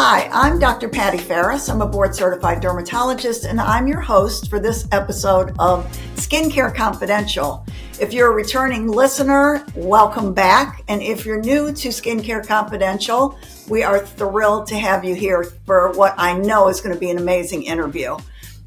Hi, I'm Dr. Patty Ferris. I'm a board-certified dermatologist, and I'm your host for this episode of Skincare Confidential. If you're a returning listener, welcome back. And if you're new to Skincare Confidential, we are thrilled to have you here for what I know is going to be an amazing interview.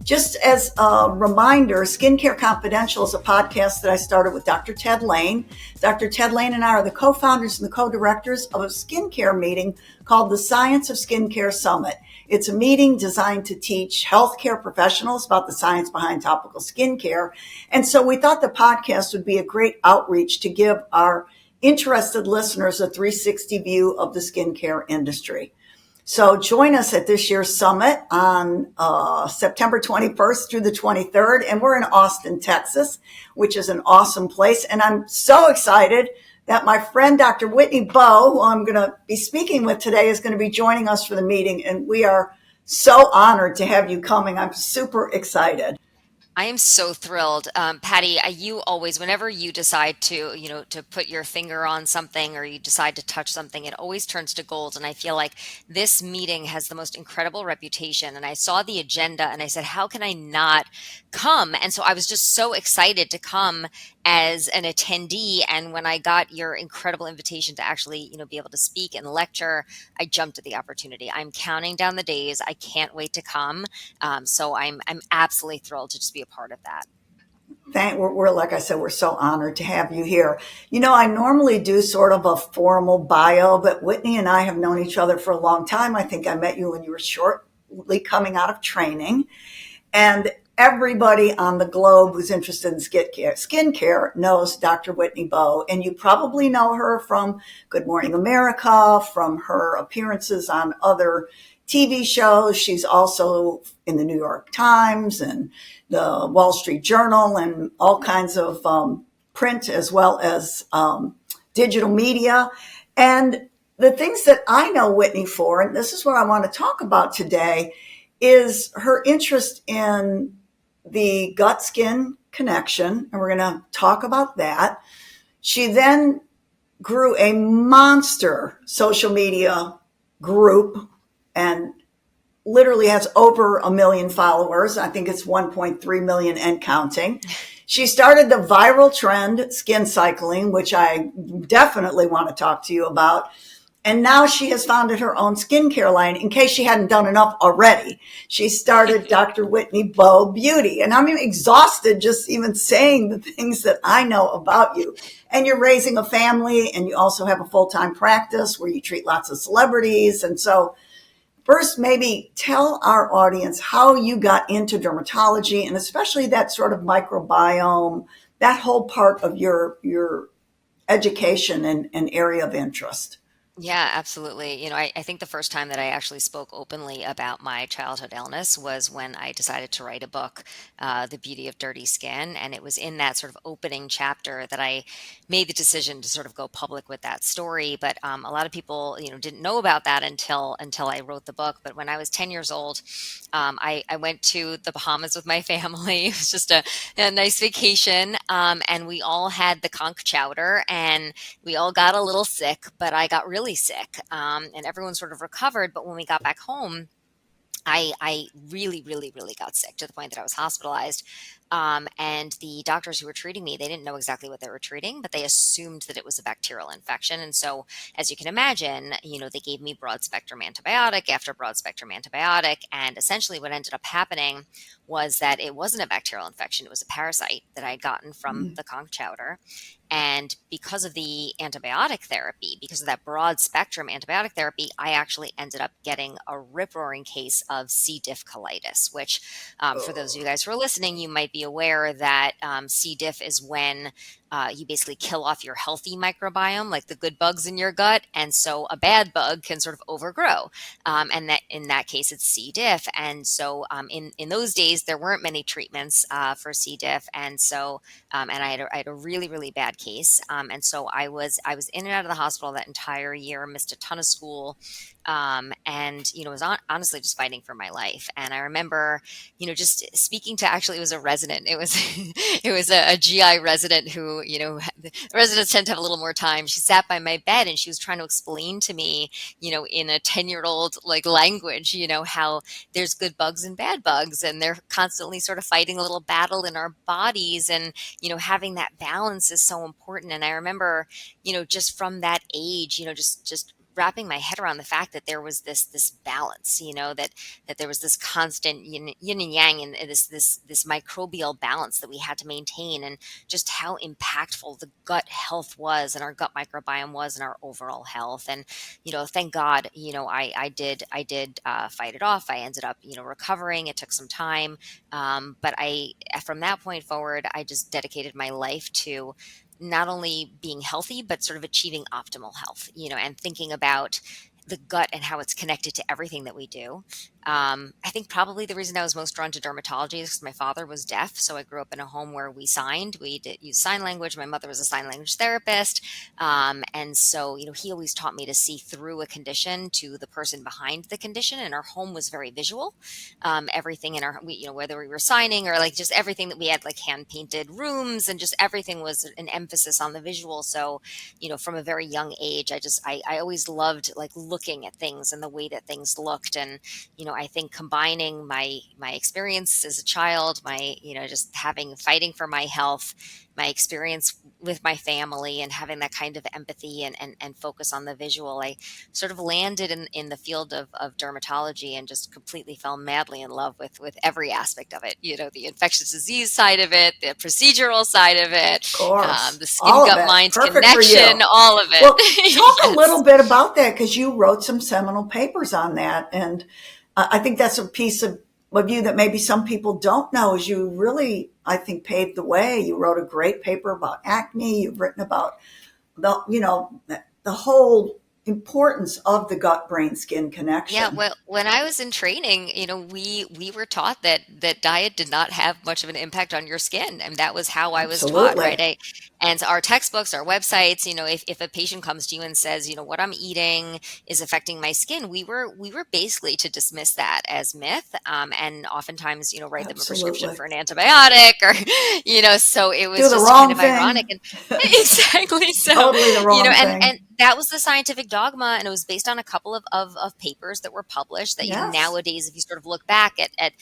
Just as a reminder, Skincare Confidential is a podcast that I started with Dr. Ted Lane. Dr. Ted Lane and I are the co-founders and the co-directors of a skincare meeting called the Science of Skincare Summit. It's a meeting designed to teach healthcare professionals about the science behind topical skincare. And so we thought the podcast would be a great outreach to give our interested listeners a 360 view of the skincare industry. So join us at this year's summit on September 21st through the 23rd. And we're in Austin, Texas, which is an awesome place. And I'm so excited that my friend, Dr. Whitney Bowe, who I'm going to be speaking with today, is going to be joining us for the meeting. And we are so honored to have you coming. I'm super excited. I am so thrilled. Patty, you always, whenever you decide to, to put your finger on something or you decide to touch something, it always turns to gold. And I feel like this meeting has the most incredible reputation. And I saw the agenda and I said, how can I not come? And so I was just so excited to come as an attendee. And when I got your incredible invitation to actually, be able to speak and lecture, I jumped at the opportunity. I'm counting down the days. I can't wait to come. So I'm absolutely thrilled to just be a part of that. We're like I said, we're so honored to have you here. I normally do sort of a formal bio, but Whitney and I have known each other for a long time. I think I met you when you were shortly coming out of training. And everybody on the globe who's interested in skincare knows Dr. Whitney Bowe. And you probably know her from Good Morning America, from her appearances on other TV shows. She's also in the New York Times and the Wall Street Journal and all kinds of print as well as digital media. And the things that I know Whitney for, and this is what I want to talk about today, is her interest in the gut-skin connection. And we're going to talk about that. She then grew a monster social media group and literally has over 1 million followers. I think it's 1.3 million and counting. She started the viral trend, skin cycling, which I definitely want to talk to you about. And now she has founded her own skincare line, in case she hadn't done enough already. She started Dr. Whitney Bowe Beauty. And I'm exhausted just even saying the things that I know about you. And you're raising a family, and you also have a full-time practice where you treat lots of celebrities. And so first, maybe tell our audience how you got into dermatology, and especially that sort of microbiome, that whole part of your education and area of interest. Yeah, absolutely. I think the first time that I actually spoke openly about my childhood illness was when I decided to write a book, The Beauty of Dirty Skin. And it was in that sort of opening chapter that I made the decision to sort of go public with that story. But a lot of people, didn't know about that until I wrote the book. But when I was 10 years old, I went to the Bahamas with my family. It was just a nice vacation. And we all had the conch chowder and we all got a little sick, but I got really sick, and everyone sort of recovered. But when we got back home, I really, really, really got sick to the point that I was hospitalized. And the doctors who were treating me, they didn't know exactly what they were treating, but they assumed that it was a bacterial infection. And so, as you can imagine, they gave me broad spectrum antibiotic after broad spectrum antibiotic. And essentially what ended up happening was that it wasn't a bacterial infection. It was a parasite that I had gotten from the conch chowder. And because of the antibiotic therapy, because of that broad spectrum antibiotic therapy, I actually ended up getting a rip-roaring case of C. diff colitis, which for those of you guys who are listening, you might be aware that C. diff is when you basically kill off your healthy microbiome, like the good bugs in your gut. And so a bad bug can sort of overgrow. And that in that case, it's C. diff. And so in those days, there weren't many treatments for C. diff. And so, and I had a really, really bad case. And so I was in and out of the hospital that entire year, missed a ton of school. And, was honestly just fighting for my life. And I remember, just speaking to, actually, it was a resident. It was, it was a GI resident who the residents tend to have a little more time. She sat by my bed and she was trying to explain to me, in a 10-year-old like language, how there's good bugs and bad bugs, and they're constantly sort of fighting a little battle in our bodies. And, having that balance is so important. And I remember, just from that age, just wrapping my head around the fact that there was this balance, that there was this constant yin and yang, and this microbial balance that we had to maintain, and just how impactful the gut health was, and our gut microbiome was, in our overall health. And thank God, I did fight it off. I ended up recovering. It took some time, but I from that point forward, I just dedicated my life to not only being healthy, but sort of achieving optimal health, and thinking about the gut and how it's connected to everything that we do. I think probably the reason I was most drawn to dermatology is because my father was deaf. So I grew up in a home where we signed. We did use sign language. My mother was a sign language therapist. And so, he always taught me to see through a condition to the person behind the condition. And our home was very visual. Everything in whether we were signing or like just everything that we had, like hand painted rooms, and just everything was an emphasis on the visual. So, from a very young age, I always loved like looking at things and the way that things looked. And, I think combining my experience as a child, my, just fighting for my health, my experience with my family, and having that kind of empathy and focus on the visual, I sort of landed in the field of dermatology, and just completely fell madly in love with every aspect of it. The infectious disease side of it, the procedural side of it, Of course. the skin All of gut it. mind Perfect for you. connection, all of it. Well, talk a Yes. little bit about that, because you wrote some seminal papers on that. And I think that's a piece of you that maybe some people don't know, is you really, I think, paved the way. You wrote a great paper about acne. You've written about the whole importance of the gut brain skin Yeah, connection. well, when I was in training, we were taught that diet did not have much of an impact on your skin, and that was how I was taught, right? Absolutely. And our textbooks, our websites, if a patient comes to you and says, what I'm eating is affecting my skin, we were basically to dismiss that as myth, and oftentimes, write them a prescription Absolutely. for an antibiotic, or so it Do was the just kind wrong of ironic. thing. And exactly. So, Totally the wrong and thing. that was the scientific dogma, and it was based on a couple of papers that were published that, Yes. nowadays, if you sort of look back at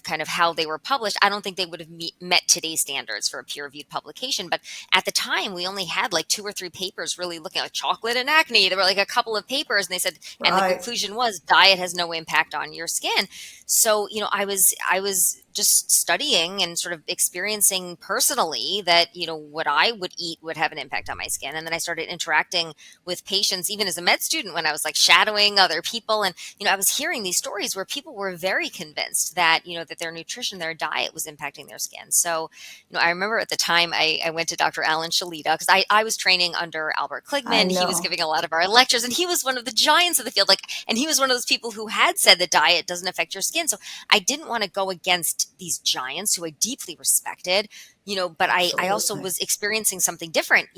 kind of how they were published, I don't think they would have met today's standards for a peer-reviewed publication. But at the time, we only had like 2 or 3 papers really looking at chocolate and acne. There were like a couple of papers, and they said, and the Right. conclusion was diet has no impact on your skin. So, I was just studying and sort of experiencing personally that, what I would eat would have an impact on my skin. And then I started interacting with patients, even as a med student, when I was like shadowing other people. And, I was hearing these stories where people were very convinced that, that their nutrition, their diet was impacting their skin. So, I remember at the time I went to Dr. Alan Shalita, because I was training under Albert I Kligman. He was know. giving a lot of our lectures, and he was one of the giants of the field. Like, and he was one of those people who had said that diet doesn't affect your skin. So I didn't want to go against these giants who I deeply respected, but I also Absolutely. was experiencing something different,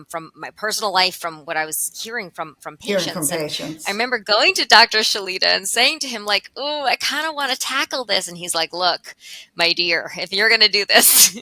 from my personal life, from what I was hearing from Hearing from patients. And I patients. remember going to Dr. Shalita and saying to him, like, oh, I kind of want to tackle this. And he's like, look, my dear, if you're going to do this,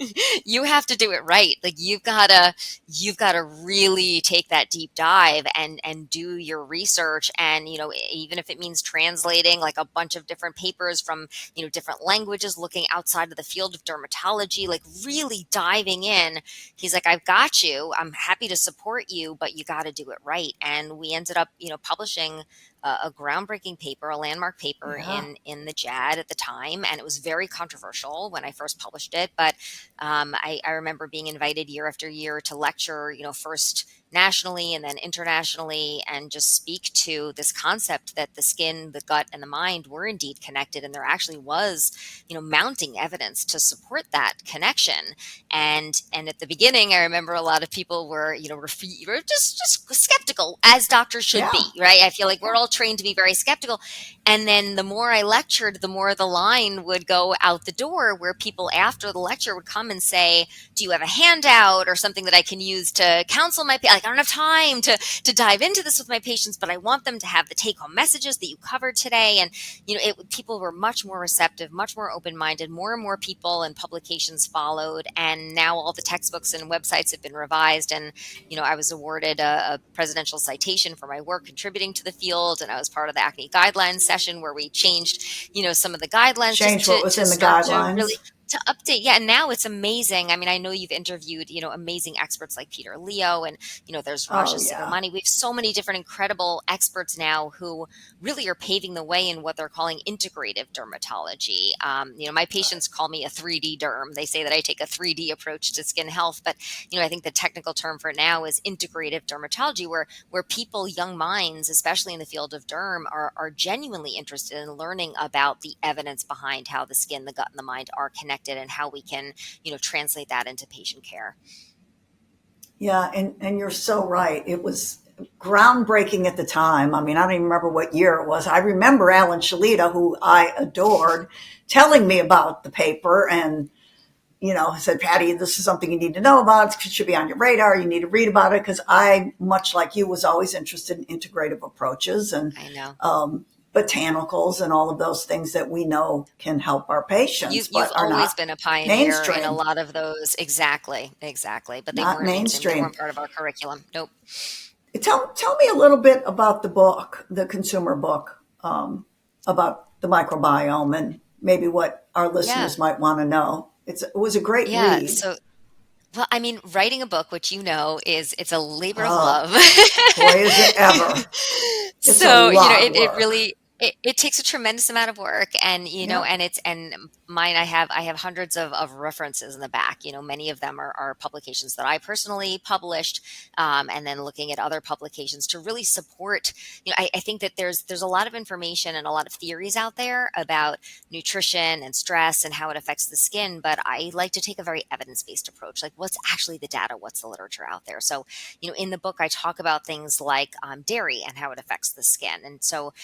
you have to do it right. Like, you've got to really take that deep dive and do your research. And, even if it means translating like a bunch of different papers from, different languages, looking outside of the field of dermatology, like really diving in. He's like, I've got you. I'm happy to support you, but you got to do it right. And we ended up, publishing a groundbreaking paper, a landmark paper Yeah. in the JAD at the time, and it was very controversial when I first published it. But I remember being invited year after year to lecture, first nationally and then internationally, and just speak to this concept that the skin, the gut, and the mind were indeed connected, and there actually was, mounting evidence to support that connection. And at the beginning, I remember a lot of people were, were just skeptical, as doctors should Yeah. be, right? I feel like we're Yeah. all all trained to be very skeptical. And then the more I lectured, the more the line would go out the door, where people after the lecture would come and say, do you have a handout or something that I can use to counsel my like, I don't have time to dive into this with my patients, but I want them to have the take home messages that you covered today. And people were much more receptive, much more open-minded. More and more people and publications followed, and now all the textbooks and websites have been revised. And I was awarded a presidential citation for my work contributing to the field, and I was part of the acne guidelines session where we changed some of the guidelines just Change what was to in the start to guidelines. really to update. Yeah, and now it's amazing. I mean, I know you've interviewed amazing experts like Peter Leo, and there's Raja Oh yeah. Subramani. We have so many different incredible experts now who really are paving the way in what they're calling integrative dermatology. My patients call me a 3D derm. They say that I take a 3D approach to skin health, but I think the technical term for now is integrative dermatology, where people, young minds, especially in the field of derm, are genuinely interested in learning about the evidence behind how the skin, the gut, and the mind are connected, and how we can translate that into patient care. Yeah, and you're so right. It was groundbreaking at the time. I mean, I don't even remember what year it was. I remember Alan Shalita, who I adored, telling me about the paper and said, Patty, this is something you need to know about. It should be on your radar. You need to read about it, because I, much like you, was always interested in integrative approaches and I know. botanicals and all of those things that we know can help our patients, You've but are always not been a pioneer in a mainstream. lot of those. Exactly. But they Not weren't mainstream. They mainstream. weren't part of our curriculum. Nope. Tell me a little bit about the book, the consumer book, about the microbiome, and maybe what our Yeah. listeners might want to know. It was a great Yeah. read. So, well, I mean, writing a book, which it's a labor of Oh, love. boy, is it ever. It's a So, lot of it work. really it takes a tremendous amount of work, and Yep. and mine, I have hundreds of references in the back. Many of them are publications that I personally published, and then looking at other publications to really support. I think that there's a lot of information and a lot of theories out there about nutrition and stress and how it affects the skin, but I like to take a very evidence-based approach. Like, what's actually the data? What's the literature out there? So, in the book, I talk about things like dairy and how it affects the skin. And so,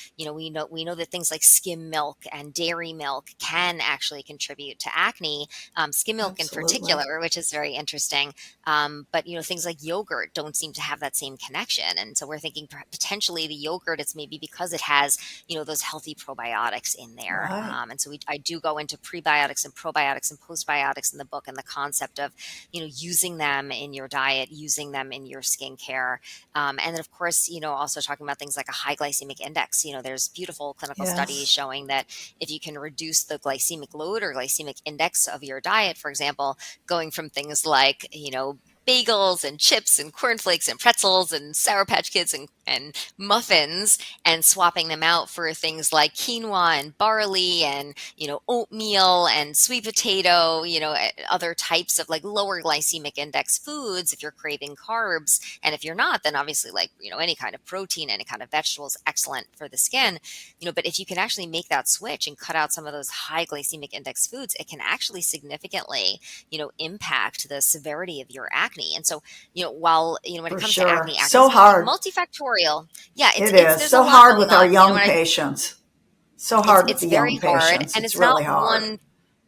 we know that things like skim milk and dairy milk can actually contribute to acne. Skim milk in Absolutely. particular, which is very interesting. But things like yogurt don't seem to have that same connection. And so we're thinking potentially the yogurt, it's maybe because it has those healthy probiotics in there. Right. And so I do go into prebiotics and probiotics and postbiotics in the book, and the concept of using them in your diet, using them in your skincare. And then, of course, also talking about things like a high glycemic index. There's beautiful clinical studies Yes. showing that if you can reduce the glycemic load or glycemic index of your diet, for example, going from things like, bagels and chips and cornflakes and pretzels and Sour Patch Kids and muffins, and swapping them out for things like quinoa and barley and oatmeal and sweet potato, other types of like lower glycemic index foods if you're craving carbs. And if you're not, then obviously, like, any kind of protein, any kind of vegetable is excellent for the skin. But if you can actually make that switch and cut out some of those high glycemic index foods, it can actually significantly impact the severity of your acne. And so, while when it For comes to sure. acne, acne So is hard. multifactorial. Yeah, It it's is there's a so lot hard going with our on. young And patients. So it's hard with it's the very young hard, patients. and It's it's not really hard.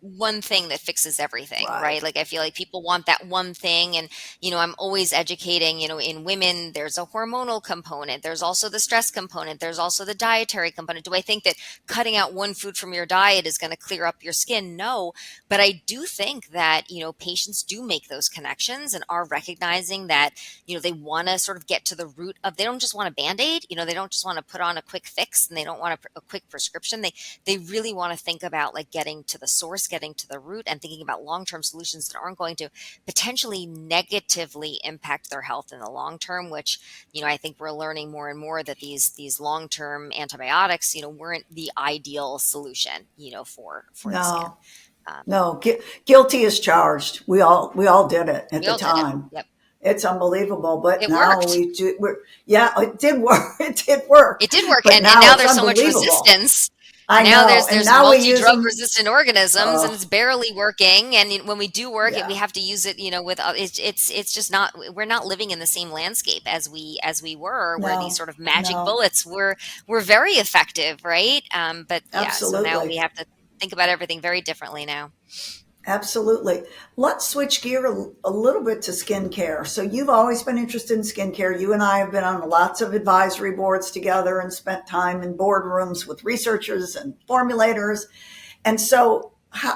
one thing that fixes everything, Right. right? Like, I feel like people want that one thing, and I'm always educating. In women, there's a hormonal component, there's also the stress component, there's also the dietary component. Do I think that cutting out one food from your diet is going to clear up your skin? No, but I do think that patients do make those connections and are recognizing that they want to sort of get to the root of. They don't just want a band-aid. They don't just want to put on a quick fix, and they don't want a quick prescription. They really want to think about, like, getting to the source, getting to the root, and thinking about long-term solutions that aren't going to potentially negatively impact their health in the long term, which, I think we're learning more and more that these long-term antibiotics, weren't the ideal solution, for the skin. No, Um, no. Guilty is charged. We all did it at we the all did it. time. Yep. It's unbelievable. But It now worked. yeah, it did work. It did work. It did work. But And now now it's there's so much unbelievable. resistance. I Now know. there's And there's now we use multi-drug them. resistant organisms, and Oh, it's barely working. And when we do work it, we yeah. have to use it, with it's just not, we're not living in the same landscape as we were, where these No, sort of magic no, bullets were very effective, right? But yeah, so now we absolutely. have to think about everything very differently now. Absolutely. Let's switch gear a little bit to skincare. So you've always been interested in skincare. You and I have been on lots of advisory boards together and spent time in boardrooms with researchers and formulators. And so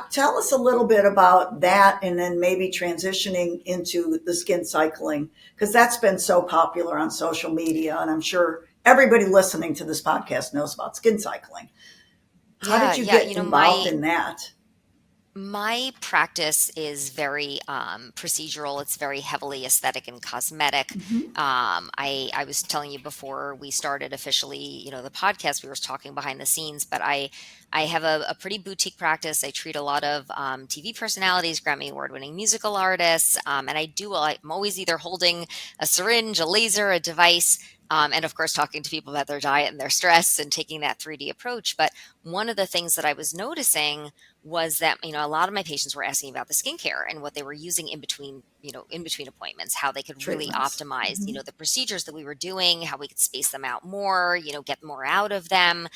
tell us a little bit about that and then maybe transitioning into the skin cycling, because that's been so popular on social media. And I'm sure everybody listening to this podcast knows about skin cycling. How Yeah, did you yeah. get involved My in that? My practice is very procedural. It's very heavily aesthetic and cosmetic. Hmm. I was telling you before we started officially, the podcast. We were talking behind the scenes, but I have a pretty boutique practice. I treat a lot of TV personalities, Grammy award-winning musical artists, and I'm always either holding a syringe, a laser, a device. And of course, talking to people about their diet and their stress and taking that 3D approach. But one of the things that I was noticing was that a lot of my patients were asking about the skincare and what they were using in between appointments, how they could really Treatments. optimize Hmm. the procedures that we were doing, how we could space them out more, get more out of them.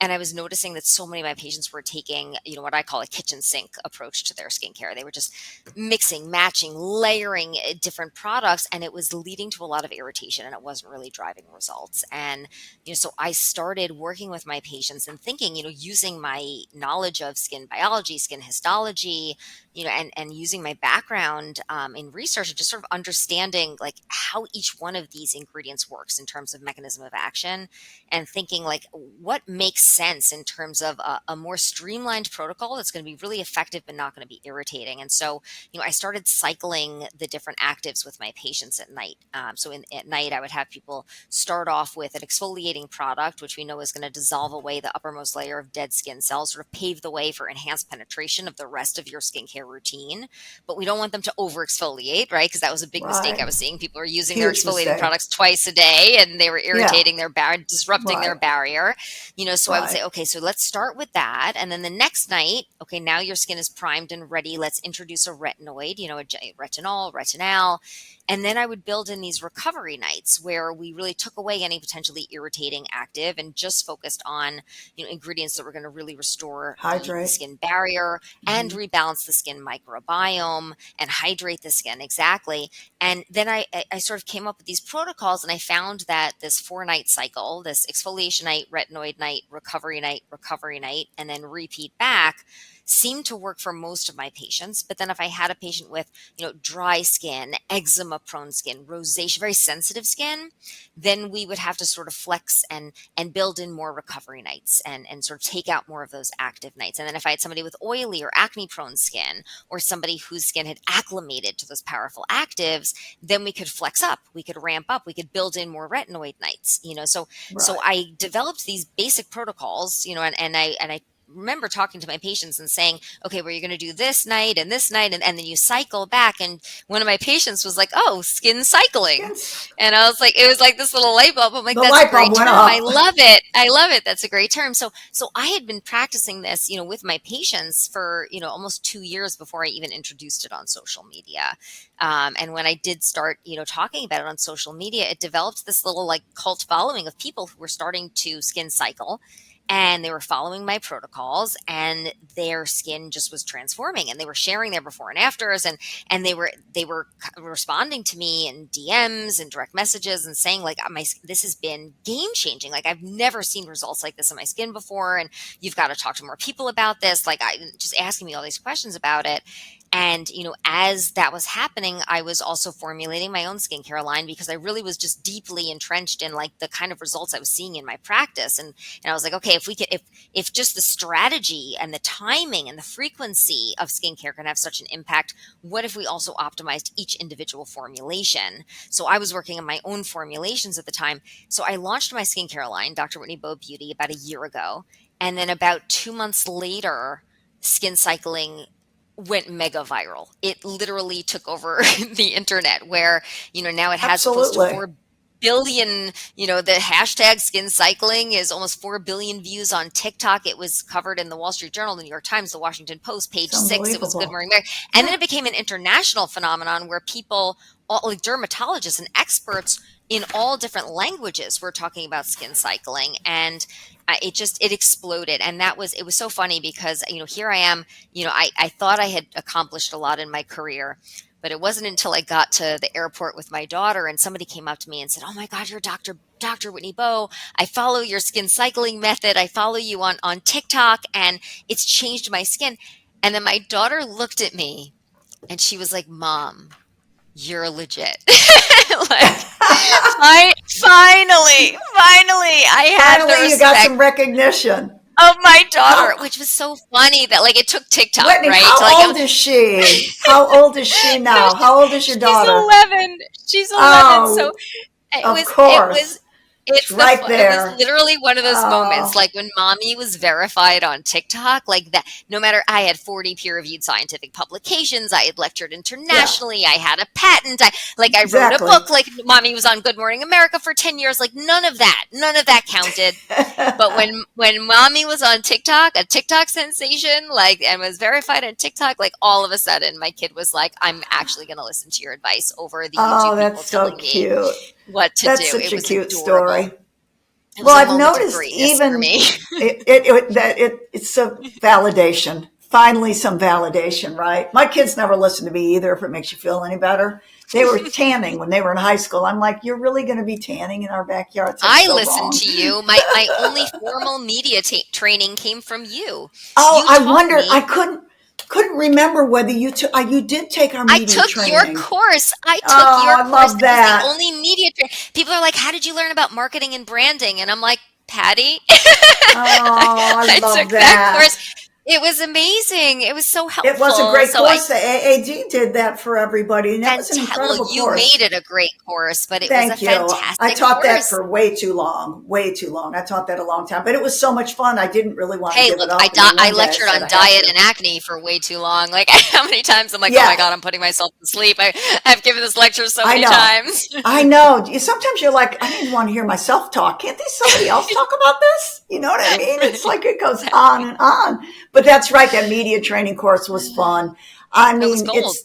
And I was noticing that so many of my patients were taking what I call a kitchen sink approach to their skincare. They were just mixing, matching, layering different products, and it was leading to a lot of irritation, and it wasn't really driving results. And so I started working with my patients and thinking, using my knowledge of skin biology, skin histology, and using my background in research, and just sort of understanding like how each one of these ingredients works in terms of mechanism of action, and thinking like what makes sense in terms of a more streamlined protocol that's going to be really effective but not going to be irritating. And so, I started cycling the different actives with my patients at night. At night, I would have people start off with an exfoliating product, which we know is going to dissolve away the uppermost layer of dead skin cells, sort of pave the way for enhanced penetration of the rest of your skincare routine. But we don't want them to over exfoliate, right? Because that was a big mistake I Right. was seeing. People were using their Huge exfoliating mistake. products twice a day, and they were Yeah. irritating their barrier, disrupting their Right. barrier. So I would say, Right. okay, so let's start with that. And then the next night, okay, now your skin is primed and ready. Let's introduce a retinoid, retinol, retinal. And then I would build in these recovery nights where we really took away any potentially irritating active and just focused on, ingredients that were going to really restore the Hydrate. skin barrier and Hmm. rebalance the skin microbiome and hydrate the skin. Exactly. And then I sort of came up with these protocols, and I found that this 4 night cycle, this exfoliation night, retinoid night, recovery night, and then repeat back, seemed to work for most of my patients. But then if I had a patient with, dry skin, eczema prone skin, rosacea, very sensitive skin, then we would have to sort of flex and build in more recovery nights and sort of take out more of those active nights. And then if I had somebody with oily or acne prone skin, or somebody whose skin had acclimated to those powerful actives, then we could flex up, we could ramp up, we could build in more retinoid nights. So Right. I developed these basic protocols, and I remember talking to my patients and saying, okay, well, you're going to do this night, and then you cycle back. And one of my patients was like, oh, skin cycling. Skin cycle. And I was like, it was like this little light bulb. I'm like, The that's a light bulb great went term. I off. love it. I love it. That's a great term. So I had been practicing this, with my patients for, almost 2 years before I even introduced it on social media. And when I did start, talking about it on social media, it developed this little like cult following of people who were starting to skin cycle, and they were following my protocols, and their skin just was transforming, and they were sharing their before and afters, and they were responding to me in DMs and direct messages and saying like, this has been game changing, like I've never seen results like this on my skin before, and you've got to talk to more people about this, like I just asking me all these questions about it. And, as that was happening, I was also formulating my own skincare line, because I really was just deeply entrenched in like the kind of results I was seeing in my practice. And I was like, okay, if just the strategy and the timing and the frequency of skincare can have such an impact, what if we also optimized each individual formulation? So I was working on my own formulations at the time. So I launched my skincare line, Dr. Whitney Bowe Beauty, about a year ago. And then about 2 months later, skin cycling went mega viral. It literally took over the internet, where, now it has close to Absolutely. billion, the hashtag skin cycling is almost 4 billion views on TikTok. It was covered in the Wall Street Journal, the New York Times, the Washington Post, It's page 6. It was Good unbelievable. Morning America. And then Yeah. it became an international phenomenon where people, all, like dermatologists and experts in all different languages, were talking about skin cycling. And it exploded. And it was so funny because, here I am, I thought I had accomplished a lot in my career. But it wasn't until I got to the airport with my daughter and somebody came up to me and said, "Oh my God, you're Dr. Whitney Bowe. I follow your skin cycling method. I follow you on TikTok and it's changed my skin." And then my daughter looked at me and she was like, "Mom, you're legit." Like, finally, I had the Finally, you got respect some recognition. of my daughter, How, which was so funny that like it took TikTok, Whitney, right? To like how old is she? How old is she now? How old is your she's daughter? 11. She's 11. So Oh, it of was it was course. It's it's right it was there. literally one of those moments, Oh, like when mommy was verified on TikTok, like that. No matter, I had 40 peer-reviewed scientific publications, I had lectured yeah, internationally, I had a patent, I wrote a exactly. book, like mommy was on Good Morning America for 10 years, like none of that counted. But when mommy was on TikTok, a TikTok sensation, like, and was verified on TikTok, like all of a sudden my kid was like, "I'm actually going to listen to your advice over the Oh, YouTube that's people so telling me cute. what to That's do." such It a was cute adorable. story. It was Well, a I've moment of noticed greatness for even me. it's a validation. Finally, some validation, right? My kids never listen to me either. If it makes you feel any better, they were tanning when they were in high school. I'm like, you're really going to be tanning in our backyards? That's I so listened wrong. to you. My only formal media training came from you. Oh, You I taught wonder. I me. couldn't remember whether you took. You did take our I media took your training. course. I took Oh, your I course. love It was the that. only media people are like, "How did you learn about marketing and branding?" And I'm like, "Patty." Oh, I I took love that that. course. It was amazing. It was so It was a helpful. great So I course. The AAD did that for everybody, and that was an well, incredible you made course. it a great course, but it was a Thank you. I fantastic taught that course. for way too long, way too long. I taught that a long time, but it was so much fun. I didn't really want to Hey, give it look, up. And then I one day I lectured said on I had diet to. and acne for way too long. Like, how many times I'm like, "Oh my Yeah, God, I'm putting myself to sleep." I've given this lecture so I many know. times. I know. Sometimes you're like, I don't even want to hear myself talk. Can't somebody else talk about this? You know what I mean? It's Right. like it goes on Exactly. and on. But that's right. That media training course was fun. I It was mean, gold.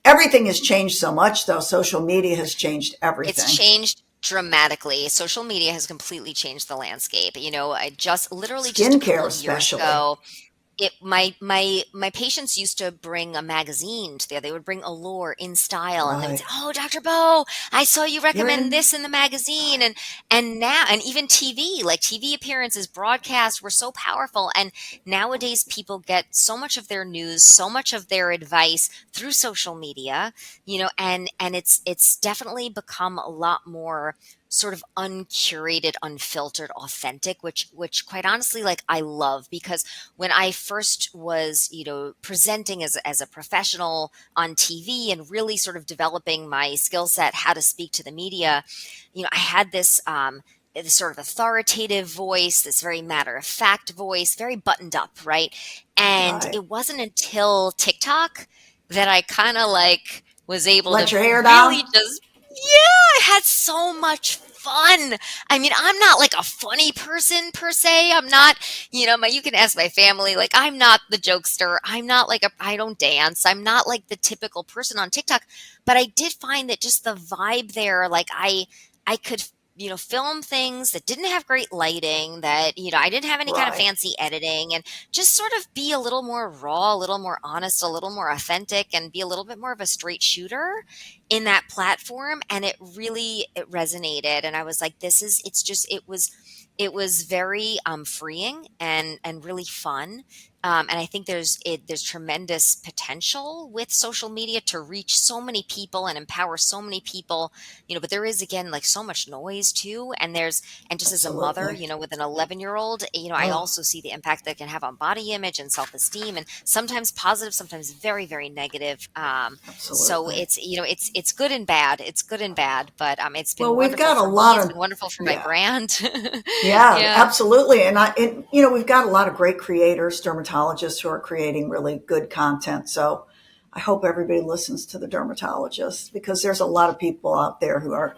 everything has changed so much, though. Social media has changed It's everything. changed dramatically. Social media has completely changed the landscape. I just literally just a couple Skincare, of years especially. ago, my patients used to bring a magazine to they would bring Allure in style and they would say, Right. "Oh, Dr. Bowe, I saw you You're recommend in. this in the magazine." And now, and even TV, like TV appearances, broadcasts were so powerful. And nowadays people get so much of their news, so much of their advice through social media, and it's definitely become a lot more sort of uncurated, unfiltered, authentic, which quite honestly, like, I love, because when I first was, presenting as a professional on TV and really sort of developing my skill set, how to speak to the media, I had this sort of authoritative voice, this very matter of fact voice, very buttoned up, right? And Right. it wasn't until TikTok that I kind of like was able Let to your hair really down. just, yeah, I had so much fun. I mean, I'm not like a funny person per se. I'm not, you can ask my family, like, I'm not the jokester. I'm not like I don't dance. I'm not like the typical person on TikTok, but I did find that just the vibe there, like I could, film things that didn't have great lighting, that, I didn't have any kind of Right. fancy editing, and just sort of be a little more raw, a little more honest, a little more authentic, and be a little bit more of a straight shooter in that platform. And it resonated, and I was like, it was very freeing and really fun. And I think there's tremendous potential with social media to reach so many people and empower so many people, but there is, again, like, so much noise too. And just as a mother, Absolutely. with an 11-year-old, I Oh, also see the impact that can have on body image and self-esteem, and sometimes positive, sometimes very, very negative. So absolutely. it's good and bad. It's good and bad, but it's been Well, we've wonderful got a for me. lot It's of, been wonderful for my yeah, brand. yeah, Yeah. absolutely. We've got a lot of great creators, dermatologists who are creating really good content. So I hope everybody listens to the dermatologists because there's a lot of people out there who are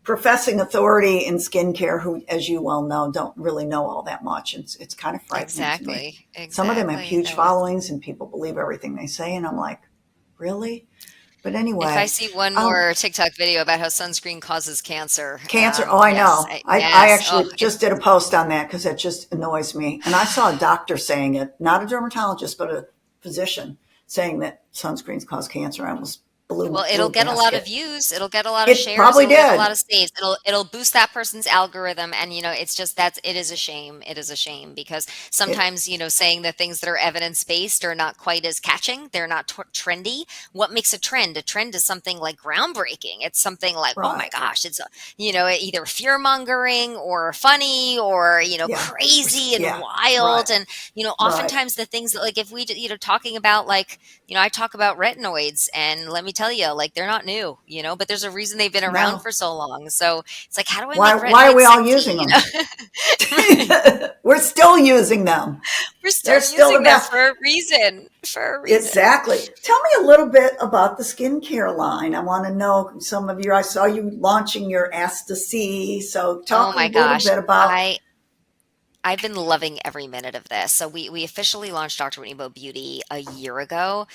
professing authority in skincare who, as you well know, don't really know all that much. It's kind of frightening to me. Exactly. Some of them have Exactly. huge That was. followings and people believe everything they say. And I'm like, really? But If I anyway, see one um, more TikTok video about how sunscreen causes cancer, cancer. Oh, I yes, know. I yes. Oh, actually just did a post on that because it just annoys me. And I saw a doctor saying it, not a dermatologist, but a physician saying that sunscreens cause cancer. I almost well, blew it'll a get a lot of gasket. views. It'll get a lot of It shares. probably It'll get a lot did. of saves. It'll boost that person's algorithm. And it's just it is a shame. It is a shame because It sometimes saying the things that are evidence based are not quite as catching. They're not trendy. What makes a trend? A trend is something like groundbreaking. It's something like, oh my right. gosh, it's either fear mongering or funny or Yeah. crazy and Yeah. wild. Right. And Right. oftentimes the things that, like, if we talking about, like, I talk about retinoids, and let me tell you, like, they're not new, but there's a reason they've been around No. for so long. So it's like, how do I Why make why are retinoids we all sexy? using them? Right. We're still using them. We're They're still still the using them best. for a reason. For a reason. Exactly. Tell me a little bit about the skincare line. I want to know some of your, I saw you launching your Ask to See. So Oh talk a my little gosh. bit about, I've been loving every minute of this. So we officially launched Dr. Whitney Bowe Beauty a year ago.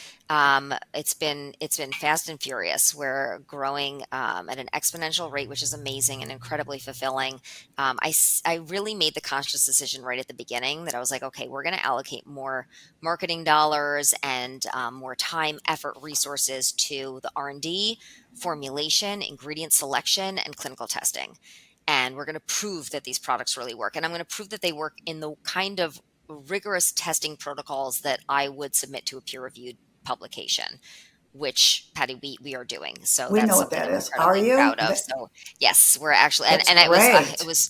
It's been fast and furious. We're growing at an exponential rate, which is amazing and incredibly fulfilling. I really made the conscious decision right at the beginning that I was like, okay, we're going to allocate more marketing dollars and more time, effort, resources to the R&D, formulation, ingredient selection, and clinical testing, and we're going to prove that these products really work. And I'm going to prove that they work in the kind of rigorous testing protocols that I would submit to a peer reviewed publication, which, Patty, we are doing. So we know that's what something that I'm is. Are incredibly you? proud of. So yes, we're actually, That's and it great. was,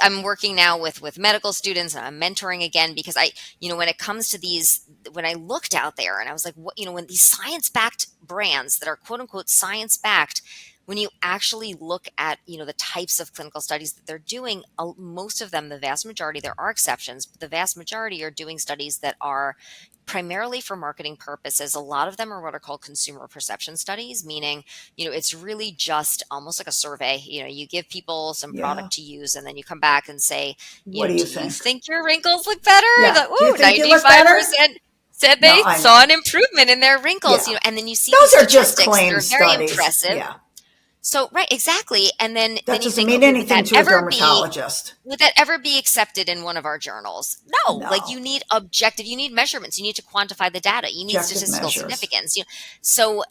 I'm working now with medical students, and I'm mentoring again because when it comes to these, when I looked out there and I was like, what, when these science backed brands that are quote unquote science backed, when you actually look at the types of clinical studies that they're doing, most of them, the vast majority, there are exceptions, but the vast majority are doing studies that are primarily for marketing purposes. A lot of them are what are called consumer perception studies, meaning it's really just almost like a survey. You give people some Yeah. product to use, and then you come back and say, What do you do you think? think your wrinkles look better? Yeah. Like, Do you ooh, think you look better? 95% said No, they I saw know. an improvement in their wrinkles. Yeah. And then you see these Those are just statistics that claim are very studies. impressive. Yeah. So, right, exactly. And then That you doesn't think, mean okay, anything to a dermatologist. would that ever be accepted in one of our journals? No, like, No. you need objective, you need measurements, you need to quantify the data, you need Objective statistical measures. significance. So,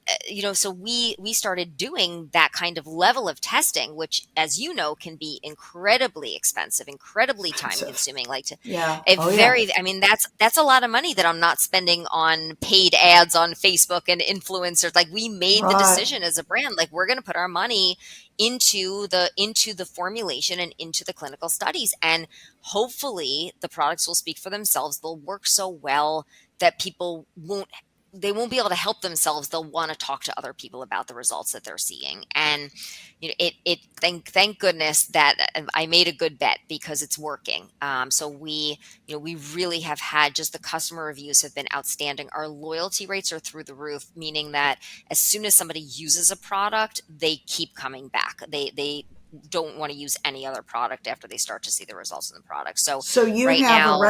so we started doing that kind of level of testing, which, as you know, can be incredibly expensive, incredibly time Expensive. consuming. Like, to Yeah. a Oh, yeah. very, I mean, that's a lot of money that I'm not spending on paid ads on Facebook and influencers. Like, we made the Right. decision as a brand, like, we're going to put our money into the formulation and into the clinical studies, and hopefully the products will speak for themselves. They'll work so well that people won't be able to help themselves. They'll want to talk to other people about the results that they're seeing. And thank goodness that I made a good bet, because it's working. So we really have had, just the customer reviews have been outstanding. Our loyalty rates are through the roof, meaning that as soon as somebody uses a product, they keep coming back. They don't want to use any other product after they start to see the results in the product. So So you right have now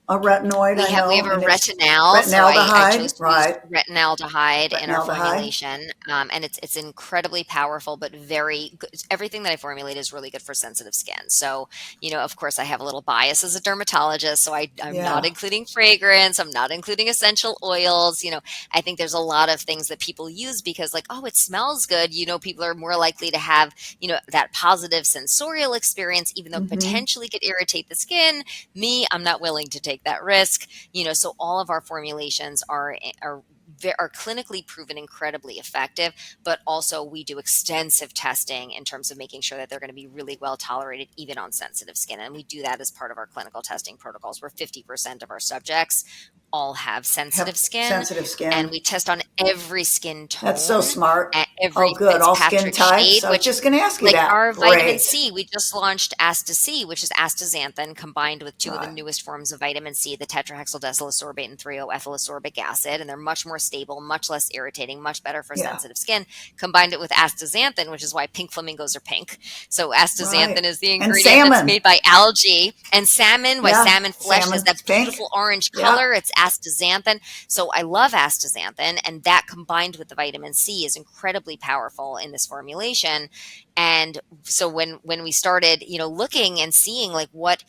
a retinoid, I we know, have a and it's retinal. So I chose retinaldehyde, to use right? retinaldehyde in our Retinaldehyde. formulation, and it's incredibly powerful, but very good. Everything that I formulate is really good for sensitive skin. So of course, I have a little bias as a dermatologist, so I'm not Yeah. including fragrance. I'm not including essential oils. I think there's a lot of things that people use because, like, oh, it smells good. People are more likely to have that positive sensorial experience, even though it Mm-hmm. potentially could irritate the skin. Me, I'm not willing to take that risk. So all of our formulations are clinically proven incredibly effective, but also we do extensive testing in terms of making sure that they're going to be really well tolerated, even on sensitive skin. And we do that as part of our clinical testing protocols, where 50% of our subjects all have Have sensitive skin, sensitive and skin. we test on every skin That's so tone smart. and Oh, every good. All skin Fitzpatrick shade, types. I was which just going to ask you like that. our vitamin Great. C, we just launched Asta-C, which is astaxanthin combined with two of the Right. newest forms of vitamin C, the tetrahexyldecylosorbate and 3-O-ethylosorbic acid, and they're much more stable, much less irritating, much better for Yeah. sensitive skin. Combined it with astaxanthin, which is why pink flamingos are pink. So astaxanthin Right. is the And ingredient that's salmon. made by algae, and salmon, why Yeah. salmon flesh has Salmon. It's that pink. beautiful orange Yeah. color. It's astaxanthin. So I love astaxanthin, and that combined with the vitamin C is incredibly powerful in this formulation. And so when we started, looking and seeing like what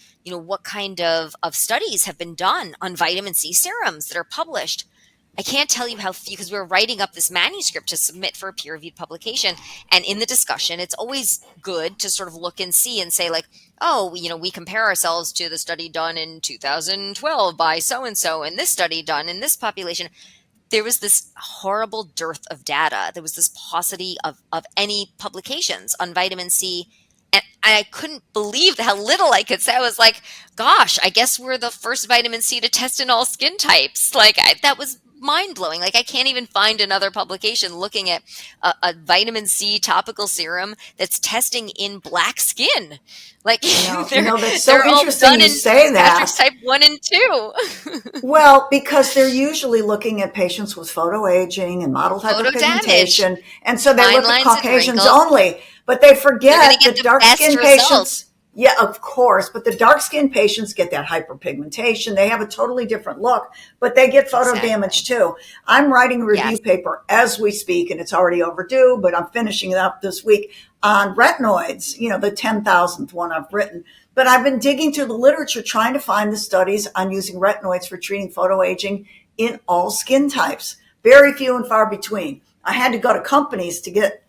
kind of studies have been done on vitamin C serums that are published, I can't tell you how few, because we were writing up this manuscript to submit for a peer reviewed publication. And in the discussion, it's always good to sort of look and see and say, like, oh, we compare ourselves to the study done in 2012 by so and so, and this study done in this population. There was this horrible dearth of data. There was this paucity of any publications on vitamin C. And I couldn't believe how little I could say. I was like, gosh, I guess we're the first vitamin C to test in all skin types. Like, that was mind blowing. Like, I can't even find another publication looking at a vitamin C topical serum that's testing in black skin. Like, I know. they're, That's so they're all interesting done you in say Fitzpatrick's that. type 1 and 2. Well, because they're usually looking at patients with photoaging and mottled Photo damage, hyperpigmentation. And so they fine look at lines and Caucasians wrinkles. only, but they They're going to forget get that the dark best skinned results. patients, yeah, of course, but the dark skinned patients get that hyperpigmentation. They have a totally different look, but they get photo damage Exactly. too. I'm writing a review Yes. paper as we speak, and it's already overdue, but I'm finishing it up this week on retinoids, the 10,000th one I've written. But I've been digging through the literature trying to find the studies on using retinoids for treating photoaging in all skin types. Very few and far between. I had to go to companies to get,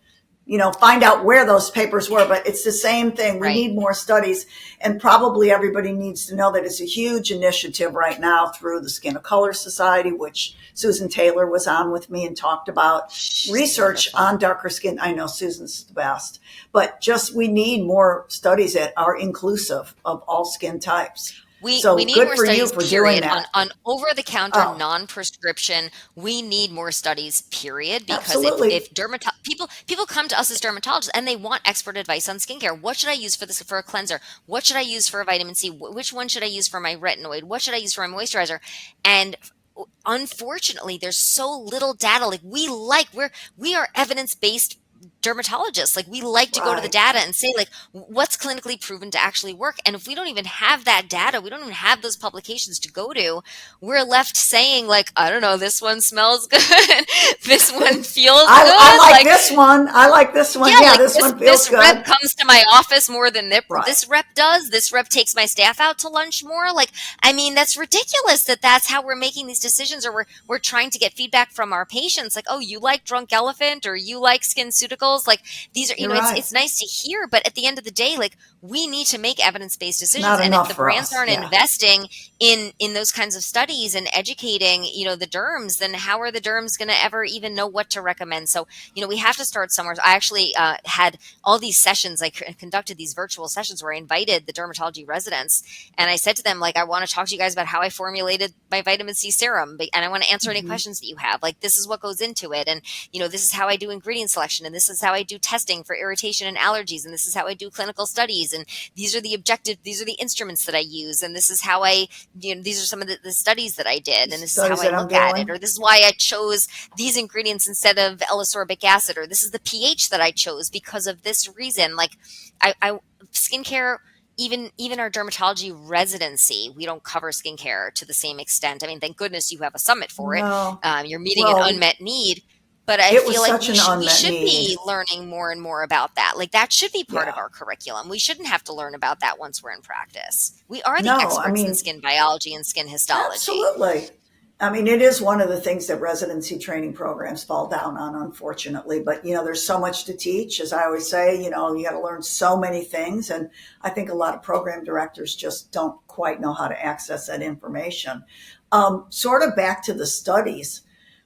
find out where those papers were, but it's the same thing. We Right. need more studies, and probably everybody needs to know that it's a huge initiative right now through the Skin of Color Society, which Susan Taylor was on with me and talked about She's research wonderful. on darker skin. I know Susan's the best, but just we need more studies that are inclusive of all skin types. We So need good more for you studies, for doing period. On that. over the counter, Oh, non-prescription, we need more studies, period. Because absolutely. if people come to us as dermatologists and they want expert advice on skincare. What should I use for a cleanser? What should I use for a vitamin C? Which one should I use for my retinoid? What should I use for my moisturizer? And unfortunately, there's so little data. Like, we are evidence-based dermatologists. Like, we like to go to the Right. data and say, like, what's clinically proven to actually work. And if we don't even have that data, we don't even have those publications to go to, we're left saying, like, I don't know, this one smells good. This one feels I good. like Like, this one. I like this one. yeah, Yeah, like, this this one feels this rep good. comes to my office more than Right. this rep does. This rep takes my staff out to lunch more. Like, I mean, that's ridiculous that that's how we're making these decisions, or we're trying to get feedback from our patients. Like, oh, you like Drunk Elephant, or you like SkinCeuticals. Like, these are, You're right. it's nice to hear, but at the end of the day, like, we need to make evidence-based It's decisions. not And if enough the for brands us. aren't Yeah. investing in those kinds of studies and educating, the derms, then how are the derms going to ever even know what to recommend? So, we have to start somewhere. I actually had all these sessions. I conducted these virtual sessions where I invited the dermatology residents, and I said to them, like, I want to talk to you guys about how I formulated my vitamin C serum, and I want to answer any Mm-hmm. questions that you have. Like, this is what goes into it, and this is how I do ingredient selection, and this is how I do testing for irritation and allergies, and this is how I do clinical studies, and these are the instruments that I use, and this is how these are some of the studies that I did, and this is how Studies I that I'm look at it, doing. or this is why I chose these ingredients instead of L-ascorbic acid, or this is the pH that I chose because of this reason. Like, I skincare, even our dermatology residency, we don't cover skincare to the same extent. I mean, thank goodness you have a summit for it. No. You're meeting an Well, unmet need. But I it was feel like such we an should we unmet should need. be learning more and more about that. Like, that should be part of Yeah. our curriculum. We shouldn't have to learn about that once we're in practice. We are the No, I experts in mean, skin biology and skin histology. absolutely. I mean, it is one of the things that residency training programs fall down on, unfortunately. But, there's so much to teach. As I always say, you got to learn so many things. And I think a lot of program directors just don't quite know how to access that information. Sort of back to the studies.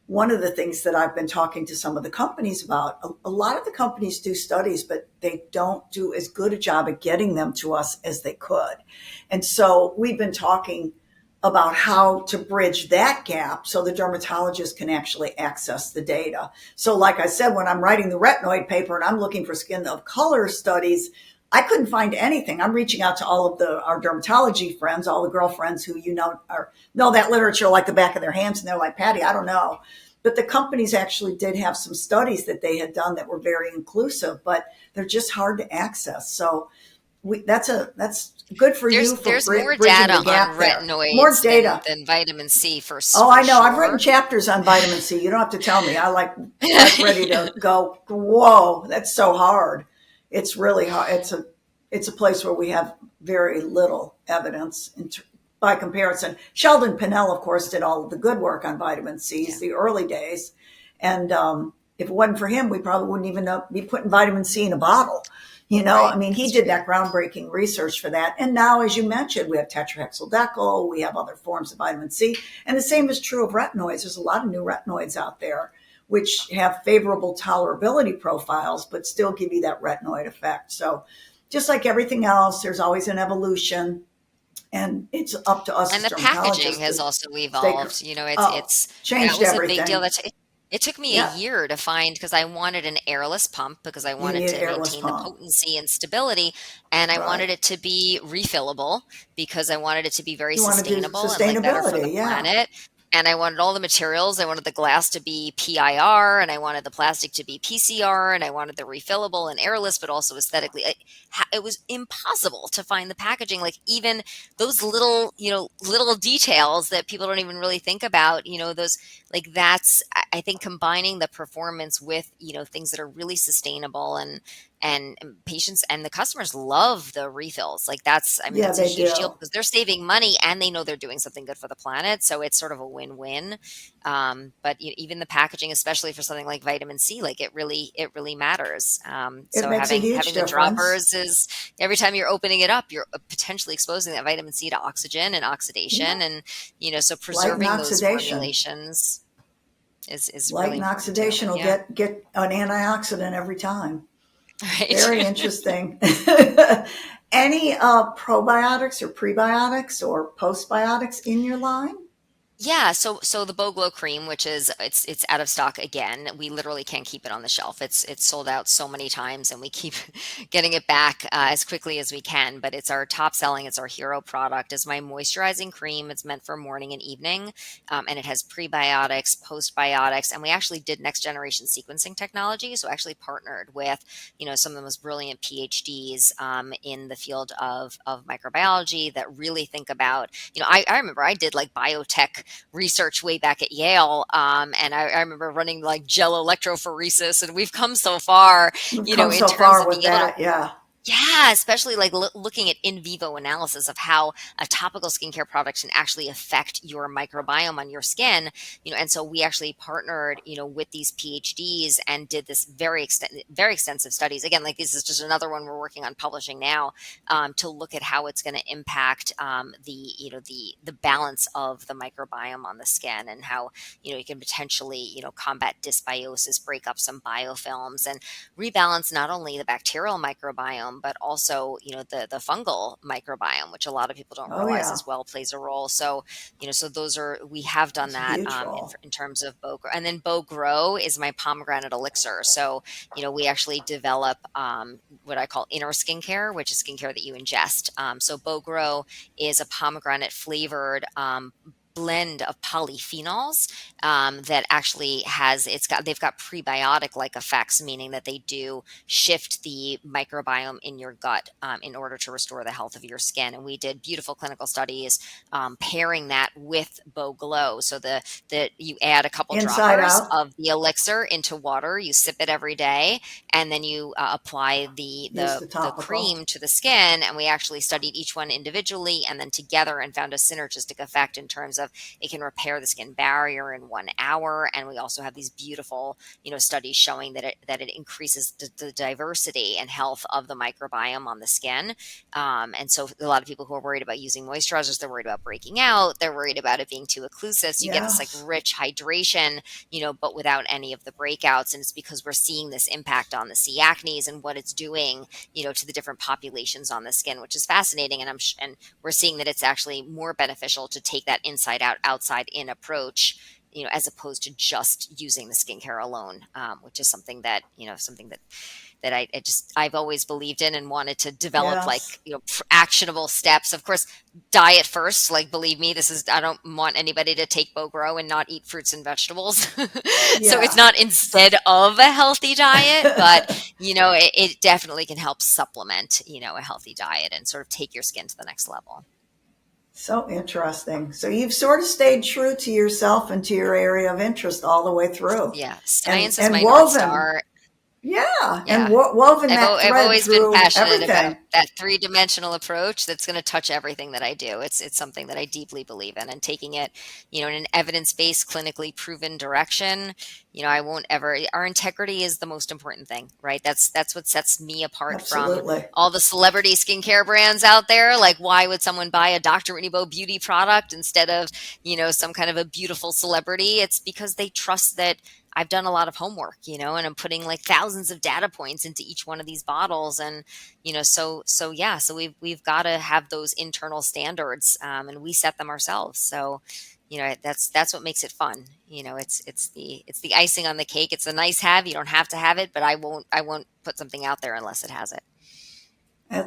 One of the things that I've been talking to some of the companies about, a lot of the companies do studies, but they don't do as good a job at getting them to us as they could. And so we've been talking about how to bridge that gap so the dermatologist can actually access the data. So like I said, when I'm writing the retinoid paper and I'm looking for skin of color studies, I couldn't find anything. I'm reaching out to all of our dermatology friends, all the girlfriends who know that literature like the back of their hands, and they're like, Patty, I don't know. But the companies actually did have some studies that they had done that were very inclusive, but they're just hard to access. So that's good for you for There's more bridging data the on gap there. More retinoids data. than vitamin C Oh, for I know. I've written sure. chapters on vitamin C. You don't have to tell me. I like ready to go. Whoa, that's so hard. It's really hard. It's a place where we have very little evidence by comparison. Sheldon Pinnell, of course, did all of the good work on vitamin C's Yeah. the early days, and if it wasn't for him, we probably wouldn't even be putting vitamin C in a bottle. I Right. mean, he That's did true. that groundbreaking research for that. And now, as you mentioned, we have tetrahexyldecyl, we have other forms of vitamin C. And the same is true of retinoids. There's a lot of new retinoids out there which have favorable tolerability profiles, but still give you that retinoid effect. So just like everything else, there's always an evolution. And it's up to us And as the packaging dermatologists has to also stay, evolved. oh, That changed was a big deal. everything. It took me a Yeah, year to find because I wanted an airless pump because I you wanted need an to airless maintain the pump. potency and stability, and I Right. wanted it to be refillable because I wanted it to be very You want to do sustainable and like better for the sustainability. Yeah. planet. And I wanted all the materials. I wanted the glass to be PIR, and I wanted the plastic to be PCR, and I wanted the refillable and airless, but also aesthetically. It was impossible to find the packaging. Like even those little details that people don't even really think about, those like that's I think combining the performance with, things that are really sustainable and patients and the customers love the refills. Like I mean, Yeah, that's a they huge deal do. because they're saving money and they know they're doing something good for the planet. So it's sort of a win-win. But even the packaging, especially for something like vitamin C, like it really matters. It So makes a huge having the difference. droppers is every time you're opening it up, you're potentially exposing that vitamin C to oxygen and Yeah. oxidation. And, so Light and preserving those oxidation. formulations is Light really and important too. oxidation will Yeah. get an antioxidant every time. Right. Very interesting. Any probiotics or prebiotics or postbiotics in your line? Yeah, so the Bow Glow cream, which is it's out of stock again. We literally can't keep it on the shelf. It's sold out so many times, and we keep getting it back as quickly as we can. But it's our top selling. It's our hero product. It's my moisturizing cream. It's meant for morning and evening, and it has prebiotics, postbiotics, and we actually did next generation sequencing technology. So actually partnered with some of the most brilliant PhDs in the field of microbiology that really think about. I remember I did like biotech research way back at Yale. And I remember running like gel electrophoresis, and we've come so far, We've come in so terms far of with being able to that. Yeah. yeah, especially like looking at in vivo analysis of how a topical skincare product can actually affect your microbiome on your skin, and so we actually partnered, with these PhDs and did this very extensive studies. Again, like this is just another one we're working on publishing now to look at how it's going to impact the balance of the microbiome on the skin and how you can potentially combat dysbiosis, break up some biofilms, and rebalance not only the bacterial microbiome but also the fungal microbiome, which a lot of people don't Oh realize yeah. as well plays a role. So so those are we have done It's a that huge role. in terms of Bow Grow. And then Bow Grow is my pomegranate elixir. So we actually develop what I call inner skincare, which is skincare that you ingest. So Bow Grow is a pomegranate flavored blend of polyphenols that actually they've got prebiotic like effects, meaning that they do shift the microbiome in your gut in order to restore the health of your skin. And we did beautiful clinical studies pairing that with Bow Glow. So that you add a couple Inside droppers out. of the elixir into water, you sip it every day, and then you apply the Use the the the topical. cream to the skin. And we actually studied each one individually and then together and found a synergistic effect in terms of it can repair the skin barrier in 1 hour. And we also have these beautiful, studies showing that it increases the diversity and health of the microbiome on the skin. And so a lot of people who are worried about using moisturizers, they're worried about breaking out. They're worried about it being too occlusive. So you get this like Yes. rich hydration, but without any of the breakouts. And it's because we're seeing this impact on the C. acnes and what it's doing, to the different populations on the skin, which is fascinating. And we're seeing that it's actually more beneficial to take that inside out, outside in approach, as opposed to just using the skincare alone, which is something that, I've always believed in and wanted to develop, like, Yes. actionable steps. Of course, diet first. Like, believe me, I don't want anybody to take Bogro and not eat fruits and vegetables. So it's Yeah. not instead of a healthy diet, but, it definitely can help supplement, a healthy diet and sort of take your skin to the next level. So interesting. So you've sort of stayed true to yourself and to your area of interest all the way through, Yeah. and Science is and my North woven, Star. yeah, and Yeah. woven I've that I've thread always been through passionate about everything. that three-dimensional approach that's going to touch everything that I do. It's something that I deeply believe in, and taking it, in an evidence-based, clinically proven direction. I won't ever. Our integrity is the most important thing, right? That's what sets me apart from Absolutely. all the celebrity skincare brands out there. Like, why would someone buy a Dr. Whitney Bowe Beauty product instead of, some kind of a beautiful celebrity? It's because they trust that I've done a lot of homework, and I'm putting like thousands of data points into each one of these bottles. And, so we've got to have those internal standards, and we set them ourselves. So, that's what makes it fun. It's the icing on the cake. It's a nice have. You don't have to have it, but I won't put something out there unless it has it.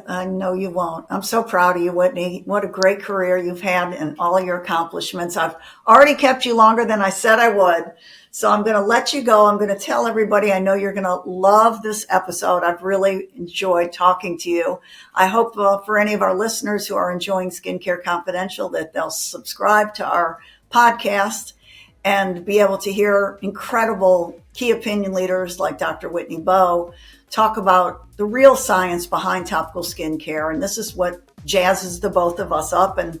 I know you won't. I'm so proud of you, Whitney. What a great career you've had and all your accomplishments. I've already kept you longer than I said I would. So I'm going to let you go. I'm going to tell everybody I know you're going to love this episode. I've really enjoyed talking to you. I hope for any of our listeners who are enjoying Skincare Confidential that they'll subscribe to our podcast and be able to hear incredible key opinion leaders like Dr. Whitney Bowe talk about the real science behind topical skincare. And this is what jazzes the both of us up. And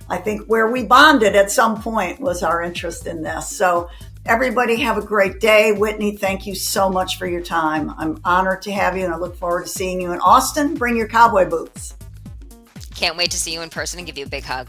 I think where we bonded at some point was our interest in this. So everybody have a great day. Whitney, thank you so much for your time. I'm honored to have you, and I look forward to seeing you in Austin. Bring your cowboy boots. Can't wait to see you in person and give you a big hug.